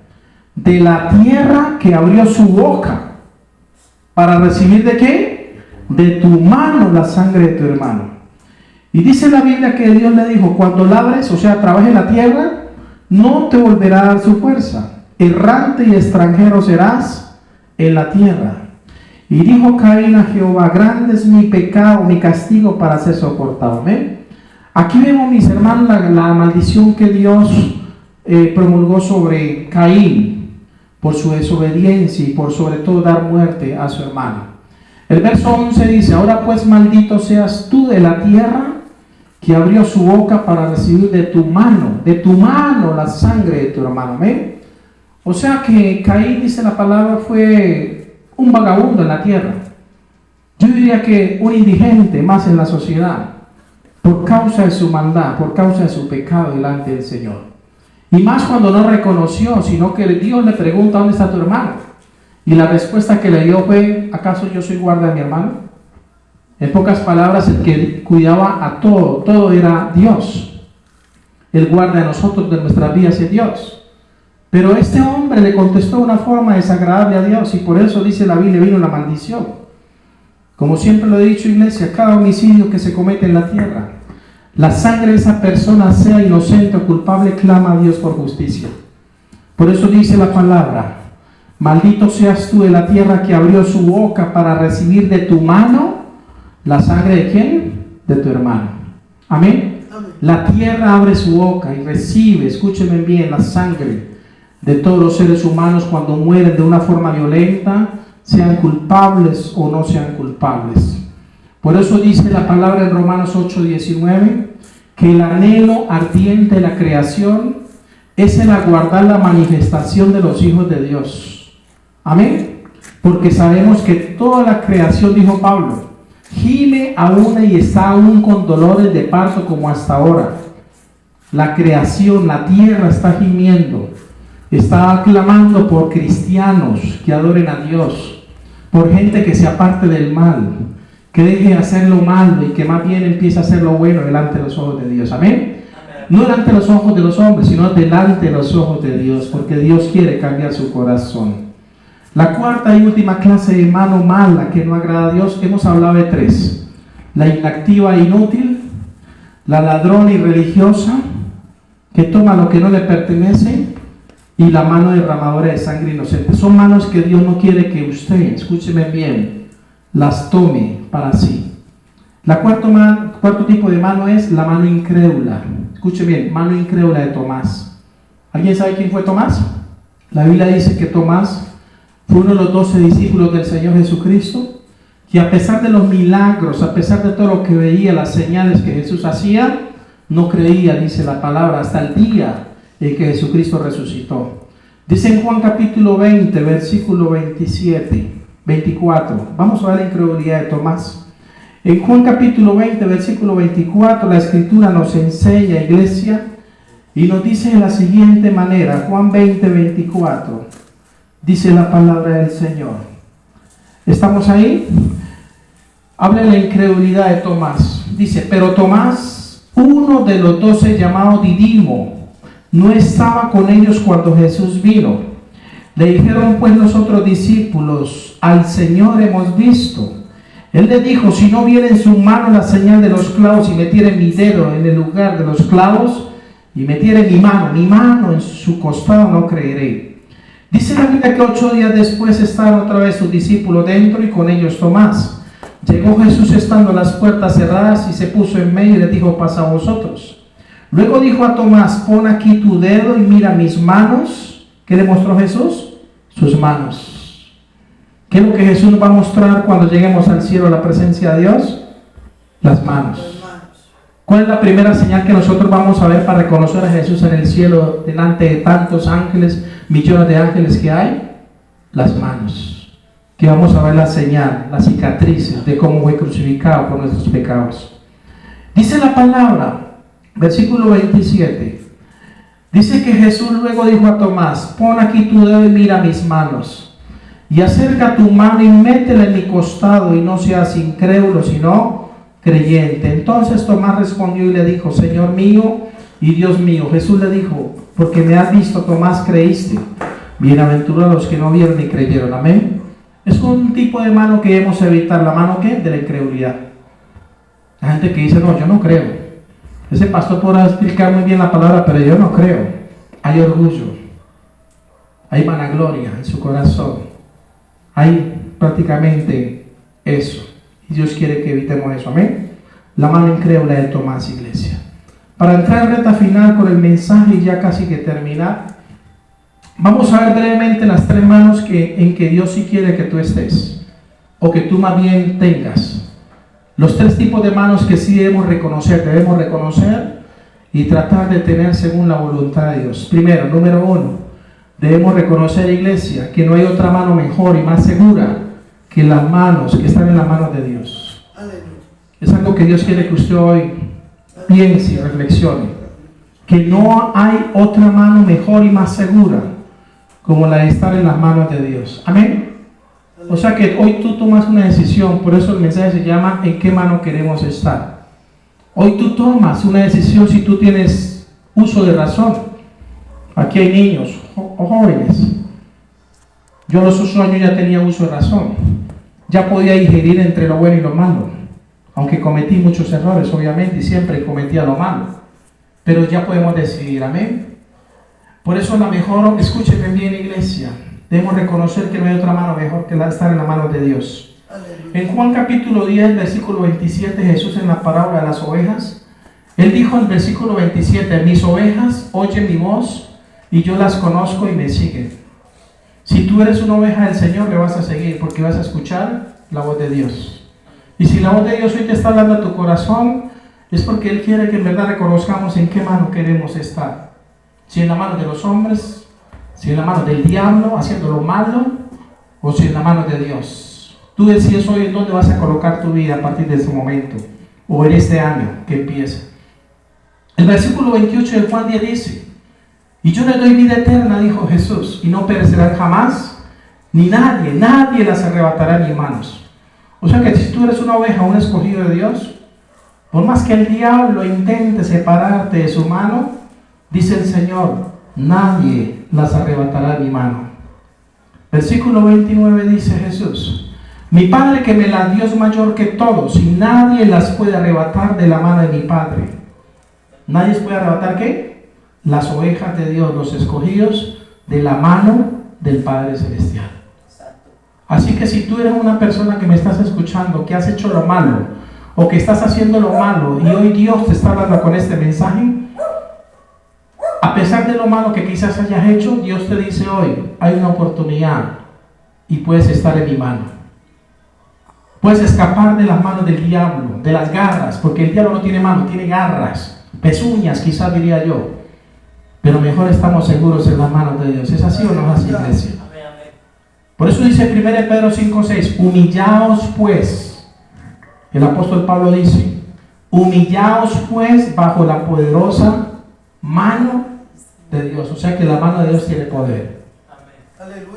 de la tierra que abrió su boca para recibir ¿de qué? De tu mano la sangre de tu hermano. Y dice la Biblia que Dios le dijo: cuando labres, o sea, trabajes la tierra, no te volverá a dar su fuerza. Errante y extranjero serás en la tierra. Y dijo Caín a Jehová: grande es mi pecado, mi castigo para ser soportado. ¿Amén? Aquí vemos, mis hermanos, la maldición que Dios promulgó sobre Caín por su desobediencia y por sobre todo dar muerte a su hermano. El verso 11 dice: ahora pues maldito seas tú de la tierra que abrió su boca para recibir de tu mano la sangre de tu hermano. ¿Amén? O sea que Caín, dice la palabra, fue un vagabundo en la tierra. Yo diría que un indigente más en la sociedad, por causa de su maldad, por causa de su pecado delante del Señor. Y más cuando no reconoció, sino que Dios le pregunta: ¿dónde está tu hermano? Y la respuesta que le dio fue: ¿acaso yo soy guarda de mi hermano? En pocas palabras, el que cuidaba a todo era Dios. El guarda de nosotros, de nuestras vidas, es Dios. Pero este hombre le contestó de una forma desagradable a Dios, y por eso dice la Biblia: vino la maldición. Como siempre lo he dicho, iglesia, cada homicidio que se comete en la tierra, la sangre de esa persona, sea inocente o culpable, clama a Dios por justicia. Por eso dice la palabra: maldito seas tú de la tierra que abrió su boca para recibir de tu mano la sangre de ¿quién? De tu hermano. Amén. La tierra abre su boca y recibe, escúchenme bien, la sangre de todos los seres humanos cuando mueren de una forma violenta, sean culpables o no sean culpables. Por eso dice la palabra en Romanos 8:19 que el anhelo ardiente de la creación es el aguardar la manifestación de los hijos de Dios. Amén. Porque sabemos que toda la creación, dijo Pablo, gime aún y está aún con dolores de parto como hasta ahora. La creación, la tierra está gimiendo, está clamando por cristianos que adoren a Dios, por gente que se aparte del mal, que deje de hacer lo malo y que más bien empiece a hacer lo bueno delante de los ojos de Dios. Amén. No delante de los ojos de los hombres, sino delante de los ojos de Dios, porque Dios quiere cambiar su corazón. La cuarta y última clase de mano mala que no agrada a Dios, hemos hablado de tres: la inactiva e inútil, la ladrona y religiosa, que toma lo que no le pertenece, y la mano derramadora de sangre inocente. Son manos que Dios no quiere que usted, escúcheme bien, las tome para sí. La cuarto tipo de mano es la mano incrédula. Escuche bien, mano incrédula de Tomás. ¿Alguien sabe quién fue Tomás? La Biblia dice que Tomás fue uno de los 12 discípulos del Señor Jesucristo, que a pesar de los milagros, a pesar de todo lo que veía, las señales que Jesús hacía, no creía, dice la palabra, hasta el día y que Jesucristo resucitó. Dice en Juan capítulo 20, versículo 24. Vamos a ver la incredulidad de Tomás. En Juan capítulo 20, versículo 24, la escritura nos enseña, iglesia, y nos dice de la siguiente manera. Juan 20, 24. Dice la palabra del Señor. ¿Estamos ahí? Habla de la incredulidad de Tomás. Dice, pero Tomás, uno de los 12 llamado Didimo, no estaba con ellos cuando Jesús vino. Le dijeron pues los otros discípulos, al Señor hemos visto. Él le dijo, si no viera en su mano la señal de los clavos y metiera mi dedo en el lugar de los clavos y metiera mi mano en su costado, no creeré. Dice la Biblia que 8 días después estaban otra vez sus discípulos dentro y con ellos Tomás. Llegó Jesús estando las puertas cerradas y se puso en medio y les dijo, pasa a vosotros. Luego dijo a Tomás, pon aquí tu dedo y mira mis manos. ¿Qué le mostró Jesús? Sus manos. ¿Qué es lo que Jesús nos va a mostrar cuando lleguemos al cielo, a la presencia de Dios? Las manos. ¿Cuál es la primera señal que nosotros vamos a ver para reconocer a Jesús en el cielo delante de tantos ángeles, millones de ángeles que hay? Las manos. Que vamos a ver la señal, las cicatrices de cómo fue crucificado por nuestros pecados. Dice la palabra, versículo 27. Dice que Jesús luego dijo a Tomás, pon aquí tu dedo y mira mis manos. Y acerca tu mano y métela en mi costado y no seas incrédulo, sino creyente. Entonces Tomás respondió y le dijo, Señor mío y Dios mío. Jesús le dijo, porque me has visto, Tomás, creíste. Bienaventurados los que no vieron ni creyeron. Amén. Es un tipo de mano que debemos evitar. ¿La mano qué? De la incredulidad. La gente que dice, no, yo no creo. Ese pastor podrá explicar muy bien la palabra, pero yo no creo. Hay orgullo. Hay vanagloria en su corazón. Hay prácticamente eso. Y Dios quiere que evitemos eso. Amén. La mano incrédula de Tomás, iglesia. Para entrar en recta final con el mensaje y ya casi que terminar, vamos a ver brevemente las 3 manos en que Dios sí quiere que tú estés, o que tú más bien tengas. Los 3 tipos de manos que sí debemos reconocer y tratar de tener según la voluntad de Dios. Primero, número 1, debemos reconocer, iglesia, que no hay otra mano mejor y más segura que las manos que están en las manos de Dios. Es algo que Dios quiere que usted hoy piense y reflexione, que no hay otra mano mejor y más segura como la de estar en las manos de Dios. Amén. O sea que hoy tú tomas una decisión. Por eso el mensaje se llama ¿en qué mano queremos estar? Hoy tú tomas una decisión si tú tienes uso de razón. Aquí hay niños o jóvenes. Yo a los 8 años ya tenía uso de razón. Ya podía digerir entre lo bueno y lo malo. Aunque cometí muchos errores, obviamente, y siempre cometía lo malo. Pero ya podemos decidir. Amén. Por eso la mejor, escúchenme bien, iglesia, debemos reconocer que no hay otra mano mejor que la de estar en la mano de Dios. En Juan capítulo 10, versículo 27, Jesús en la parábola de las ovejas, Él dijo en el versículo 27, mis ovejas oyen mi voz y yo las conozco y me siguen. Si tú eres una oveja del Señor, le vas a seguir porque vas a escuchar la voz de Dios. Y si la voz de Dios hoy te está hablando a tu corazón, es porque Él quiere que en verdad reconozcamos en qué mano queremos estar. Si en la mano de los hombres, si en la mano del diablo, haciendo lo malo, o si en la mano de Dios. Tú decides hoy en dónde vas a colocar tu vida a partir de ese momento, o en este año que empieza. El versículo 28 de Juan 10 dice, y yo le doy vida eterna, dijo Jesús, y no perecerán jamás, ni nadie las arrebatará en mis manos. O sea que si tú eres una oveja, un escogido de Dios, por más que el diablo intente separarte de su mano, dice el Señor, nadie las arrebatará de mi mano. Versículo 29 dice Jesús, mi Padre que me las dio es mayor que todos y nadie las puede arrebatar de la mano de mi Padre. ¿Nadie puede arrebatar qué? Las ovejas de Dios, los escogidos, de la mano del Padre Celestial. Así que si tú eres una persona que me estás escuchando, que has hecho lo malo, o que estás haciendo lo malo, y hoy Dios te está hablando con este mensaje, a pesar de lo malo que quizás hayas hecho, Dios te dice hoy, hay una oportunidad y puedes estar en mi mano. Puedes escapar de las manos del diablo, de las garras, porque el diablo no tiene mano, tiene garras, pezuñas quizás diría yo. pero mejor estamos seguros en las manos de Dios. ¿Es así o no es así, iglesia? Por eso dice 1 Pedro 5:6, humillaos pues. El apóstol Pablo dice, humillaos pues bajo la poderosa mano de Dios. O sea que la mano de Dios tiene poder.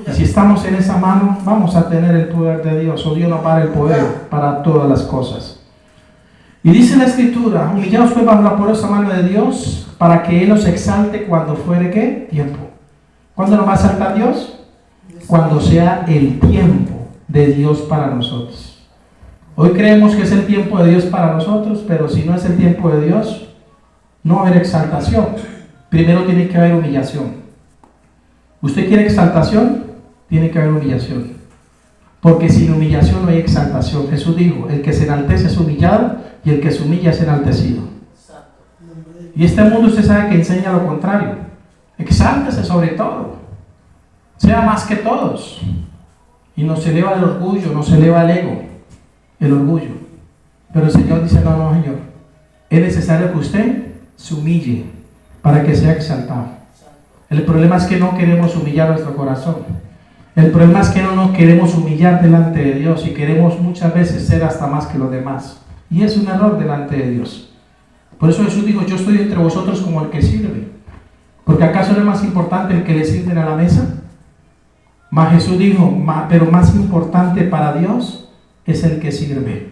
Y si estamos en esa mano, vamos a tener el poder de Dios, o Dios nos va a dar el poder para todas las cosas. Y dice la Escritura, humillaos pues bajo la poderosa mano de Dios, para que Él os exalte cuando fuere, ¿qué? Tiempo. ¿Cuándo nos va a exaltar Dios? Cuando sea el tiempo de Dios para nosotros. Hoy creemos que es el tiempo de Dios para nosotros, pero si no es el tiempo de Dios, no va a haber exaltación. Primero tiene que haber humillación. ¿Usted quiere exaltación? Tiene que haber humillación. Porque sin humillación no hay exaltación. Jesús dijo, el que se enaltece es humillado y el que se humilla es enaltecido. Y este mundo usted sabe que enseña lo contrario. Exáltese sobre todo. Sea más que todos. Y nos eleva el orgullo, nos eleva el ego. El orgullo. Pero el Señor dice, no, Señor. Es necesario que usted se humille para que sea exaltado. El problema es que no queremos humillar nuestro corazón. El problema es que no nos queremos humillar delante de Dios y queremos muchas veces ser hasta más que los demás. Y es un error delante de Dios. Por eso Jesús dijo, yo estoy entre vosotros como el que sirve. Porque ¿acaso no es más importante el que le sirven a la mesa? Mas Jesús dijo, pero más importante para Dios es el que sirve.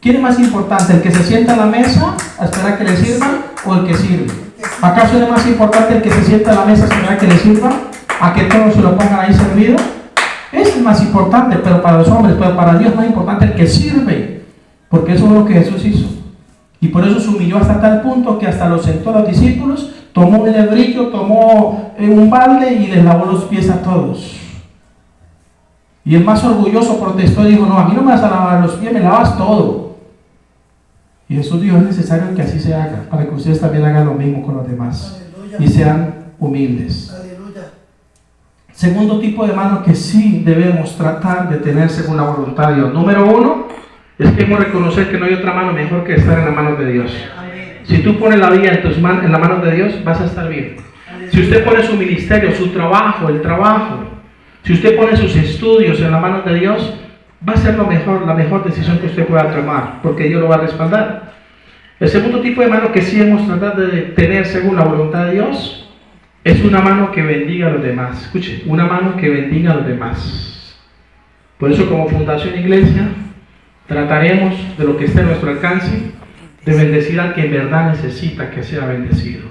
¿Quién es más importante? ¿El que se sienta a la mesa a esperar que le sirvan o el que sirve? ¿Acaso es más importante el que se sienta a la mesa a esperar que le sirvan? ¿A que todos se lo pongan ahí servido? Es el más importante, pero para los hombres, pero para Dios es más importante el que sirve. Porque eso es lo que Jesús hizo. Y por eso se humilló hasta tal punto que hasta los sentó a los discípulos, tomó un lebrillo, tomó un balde y les lavó los pies a todos. Y el más orgulloso protestó y dijo, no, a mí no me vas a lavar los pies, me lavas todo. Y Jesús dijo, es necesario que así se haga, para que ustedes también hagan lo mismo con los demás. Aleluya. Y sean humildes. Aleluya. Segundo tipo de mano que sí debemos tratar de tener según la voluntad de Dios. Número 1, es que hemos de reconocer que no hay otra mano mejor que estar en la mano de Dios. Amén. Si tú pones la vida en la mano de Dios, vas a estar bien. Aleluya. Si usted pone su ministerio, su trabajo, el trabajo, si usted pone sus estudios en la mano de Dios, va a ser la mejor decisión que usted pueda tomar, porque Dios lo va a respaldar. El segundo tipo de mano que sí hemos tratado de tener según la voluntad de Dios es una mano que bendiga a los demás. Escuche, una mano que bendiga a los demás. Por eso, como Fundación Iglesia, trataremos de lo que esté a nuestro alcance de bendecir al que en verdad necesita que sea bendecido.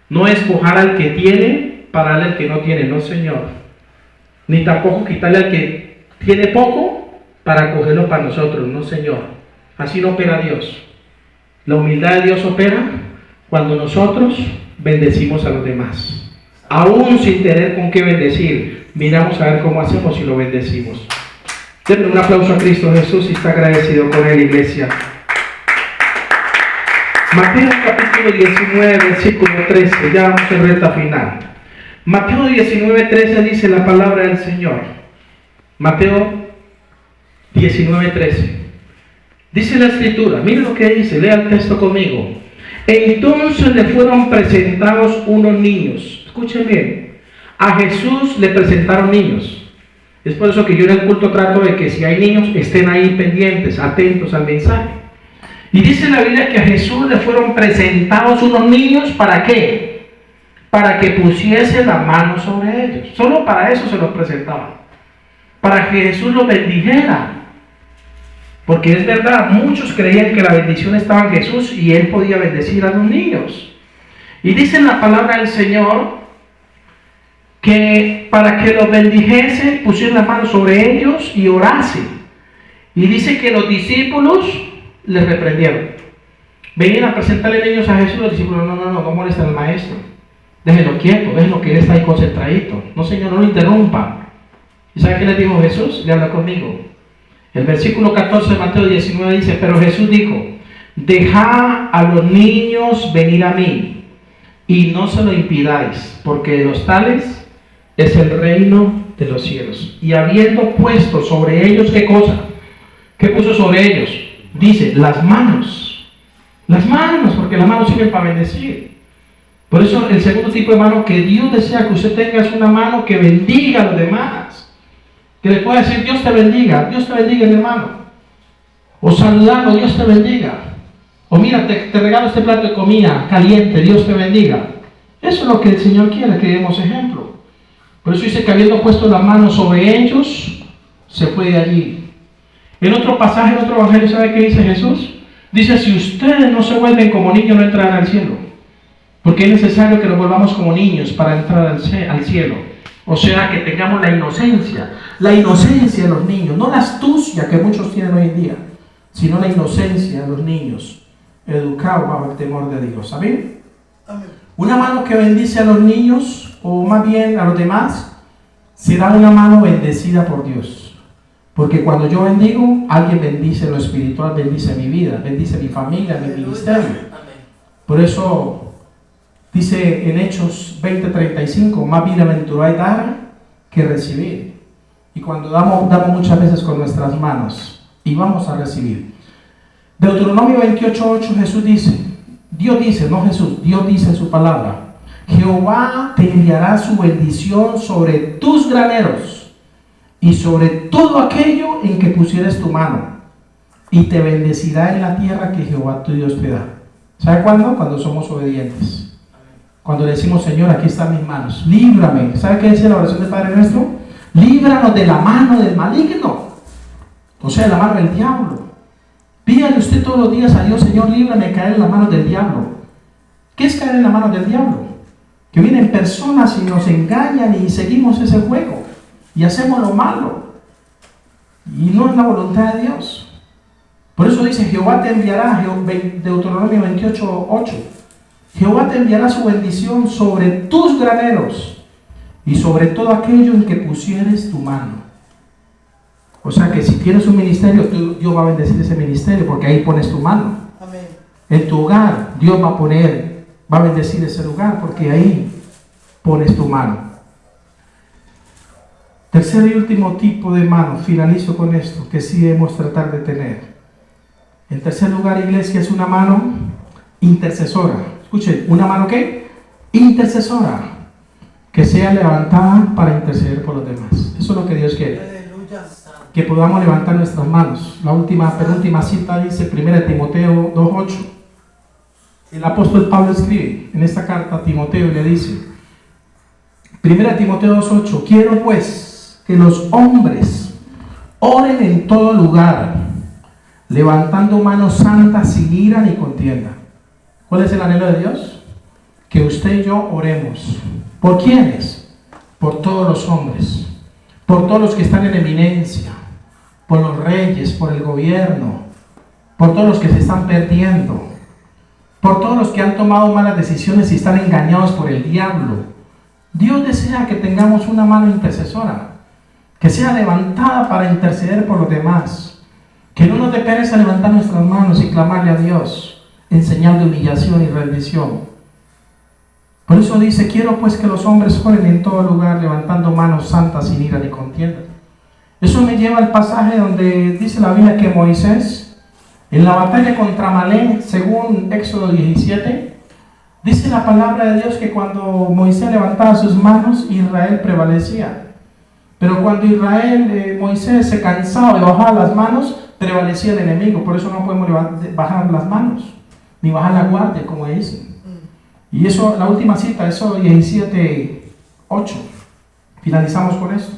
No escoger al que tiene para darle al que no tiene, no, Señor. Ni tampoco quitarle al que tiene poco para cogerlo para nosotros, no, Señor. Así no opera Dios. La humildad de Dios opera cuando nosotros bendecimos a los demás. Aún sin tener con qué bendecir, miramos a ver cómo hacemos y lo bendecimos. Denle un aplauso a Cristo Jesús y está agradecido con él, iglesia. Mateo capítulo 19, versículo 13, ya vamos en recta final. Mateo 19, 13 dice la palabra del Señor. Mateo 19, 13. Dice la Escritura, miren lo que dice, lea el texto conmigo. Entonces le fueron presentados unos niños. Escuchen bien, a Jesús le presentaron niños. Es por eso que yo en el culto trato de que si hay niños estén ahí pendientes, atentos al mensaje. Y dice la Biblia que a Jesús le fueron presentados unos niños, ¿para qué? Para que pusiese la mano sobre ellos. Solo para eso se los presentaban. Para que Jesús los bendijera. Porque es verdad, muchos creían que la bendición estaba en Jesús y Él podía bendecir a los niños. Y dice en la palabra del Señor que para que los bendijese, pusieron la mano sobre ellos y orase. Y dice que los discípulos les reprendieron. Venían a presentarle niños a Jesús, los discípulos, no molesten al maestro. Déjenlo quieto, déjenlo que él está ahí concentradito. No, Señor, no lo interrumpa. ¿Y sabe qué les dijo Jesús? Le habla conmigo. El versículo 14 de Mateo 19 dice, pero Jesús dijo, dejad a los niños venir a mí y no se lo impidáis, porque de los tales es el reino de los cielos. Y habiendo puesto sobre ellos, ¿qué cosa? ¿Qué puso sobre ellos? Dice, las manos, porque las manos sirven para bendecir. Por eso el segundo tipo de mano que Dios desea que usted tenga es una mano que bendiga a los demás. Que le pueda decir, Dios te bendiga mi hermano. O saludarlo, Dios te bendiga. O mira, te regalo este plato de comida caliente, Dios te bendiga. Eso es lo que el Señor quiere, que demos ejemplo. Por eso dice que habiendo puesto la mano sobre ellos, se fue de allí. En otro pasaje, en otro evangelio, ¿sabe qué dice Jesús? Dice, si ustedes no se vuelven como niños, no entrarán al cielo. Porque es necesario que nos volvamos como niños para entrar al cielo. O sea, que tengamos la inocencia de los niños, no la astucia que muchos tienen hoy en día, sino la inocencia de los niños, educados bajo el temor de Dios. ¿Amén? Amén. Una mano que bendice a los niños, o más bien a los demás, será una mano bendecida por Dios. Porque cuando yo bendigo, alguien bendice lo espiritual, bendice mi vida, bendice mi familia, mi ministerio. Por eso dice en Hechos 20:35, más bienaventurado es dar que recibir. Y cuando damos muchas veces con nuestras manos y vamos a recibir. Deuteronomio 28:8 Jesús dice, Dios dice, no Jesús, Dios dice en su palabra, Jehová te enviará su bendición sobre tus graneros y sobre todo aquello en que pusieres tu mano, y te bendecirá en la tierra que Jehová tu Dios te da. ¿Sabe cuándo? Cuando somos obedientes. Cuando le decimos, Señor, aquí están mis manos, líbrame. ¿Sabe qué dice la oración del Padre Nuestro? Líbranos de la mano del maligno, o sea, de la mano del diablo. Pídale usted todos los días a Dios, Señor, líbrame de caer en las manos del diablo. ¿Qué es caer en las manos del diablo? Que vienen personas y nos engañan y seguimos ese juego y hacemos lo malo. Y no es la voluntad de Dios. Por eso dice, Jehová te enviará, Deuteronomio 28:8. Jehová te enviará su bendición sobre tus graneros y sobre todo aquello en que pusieres tu mano. O sea que si tienes un ministerio, Dios va a bendecir ese ministerio porque ahí pones tu mano. Amén. En tu hogar, Dios va a bendecir ese lugar porque ahí pones tu mano. Tercer y último tipo de mano, finalizo con esto, que sí debemos tratar de tener. En tercer lugar, iglesia, es una mano intercesora. Escuchen, ¿una mano qué? Intercesora, que sea levantada para interceder por los demás. Eso es lo que Dios quiere. Aleluya. Que podamos levantar nuestras manos. La penúltima cita dice 1 Timoteo 2:8. El apóstol Pablo escribe en esta carta a Timoteo y le dice, 1 Timoteo 2:8, quiero pues que los hombres oren en todo lugar, levantando manos santas sin ira ni contienda. ¿Cuál es el anhelo de Dios? Que usted y yo oremos. ¿Por quiénes? Por todos los hombres, por todos los que están en eminencia, por los reyes, por el gobierno, por todos los que se están perdiendo, por todos los que han tomado malas decisiones y están engañados por el diablo. Dios desea que tengamos una mano intercesora, que sea levantada para interceder por los demás, que no nos dé pereza levantar nuestras manos y clamarle a Dios en señal de humillación y rendición. Por eso dice, quiero pues que los hombres oren en todo lugar, levantando manos santas sin ira ni contienda. Eso me lleva al pasaje donde dice la Biblia que Moisés, en la batalla contra Amalek, según Éxodo 17, dice la palabra de Dios que cuando Moisés levantaba sus manos, Israel prevalecía. Pero cuando Moisés se cansaba de bajar las manos, prevalecía el enemigo. Por eso no podemos bajar las manos, ni bajar la guardia, como dicen. Y eso, la última cita, Éxodo 17:8. Finalizamos con esto.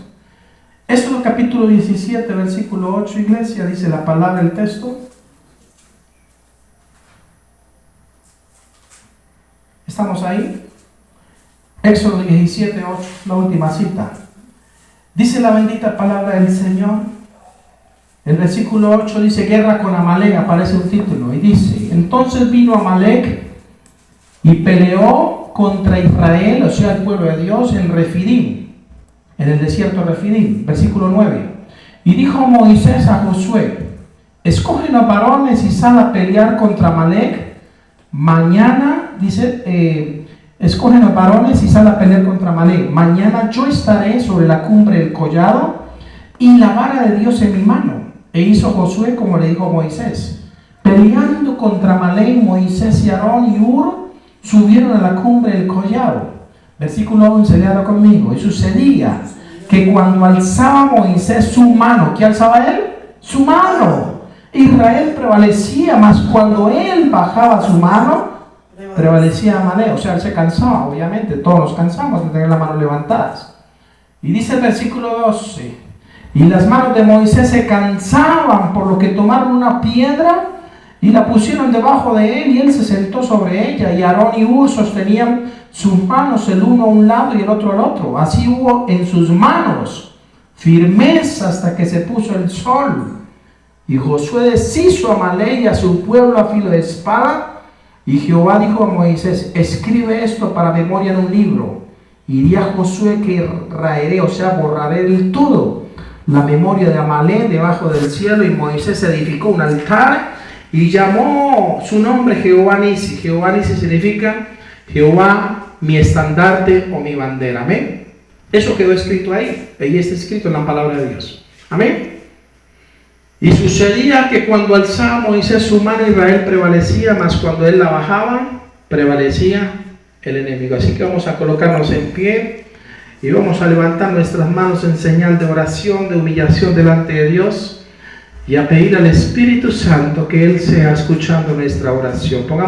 Éxodo capítulo 17, versículo 8, iglesia, dice la palabra del texto. ¿Estamos ahí? Éxodo 17:8, la última cita. Dice la bendita palabra del Señor. El versículo 8 dice, guerra con Amalek, aparece un título, y dice, entonces vino Amalek y peleó contra Israel, o sea, el pueblo de Dios, en Refidim, en el desierto de Refidim, versículo 9. Y dijo Moisés a Josué, escoge los varones y sal a pelear contra Amalek. Mañana, dice, escoge los varones y sal a pelear contra Amalek. Mañana yo estaré sobre la cumbre del collado y la vara de Dios en mi mano. E hizo Josué como le dijo Moisés. Peleando contra Amalek, Moisés y Aarón y Hur subieron a la cumbre del collado. Versículo 11, léalo conmigo. Y sucedía que cuando alzaba Moisés su mano, ¿qué alzaba él? Su mano. Israel prevalecía, mas cuando él bajaba su mano, prevalecía Amalek. O sea, él se cansaba, obviamente, todos nos cansamos de tener las manos levantadas. Y dice el versículo 12, y las manos de Moisés se cansaban, por lo que tomaron una piedra y la pusieron debajo de él, y él se sentó sobre ella, y Aarón y Hur sostenían sus manos el uno a un lado y el otro al otro. Así hubo en sus manos firmeza hasta que se puso el sol. Y Josué deshizo a Amalek y a su pueblo a filo de espada. Y Jehová dijo a Moisés: escribe esto para memoria en un libro. Y di a Josué que raeré, o sea, borraré del todo la memoria de Amalek debajo del cielo. Y Moisés edificó un altar y llamó su nombre Jehová Nisi. Jehová Nisi significa Jehová mi estandarte o mi bandera. Amén. Eso quedó escrito ahí. Ahí está escrito en la palabra de Dios. Amén. Y sucedía que cuando alzaba Moisés su mano, Israel prevalecía, mas cuando él la bajaba, prevalecía el enemigo. Así que vamos a colocarnos en pie y vamos a levantar nuestras manos en señal de oración, de humillación delante de Dios, y a pedir al Espíritu Santo que Él sea escuchando nuestra oración. Pongamos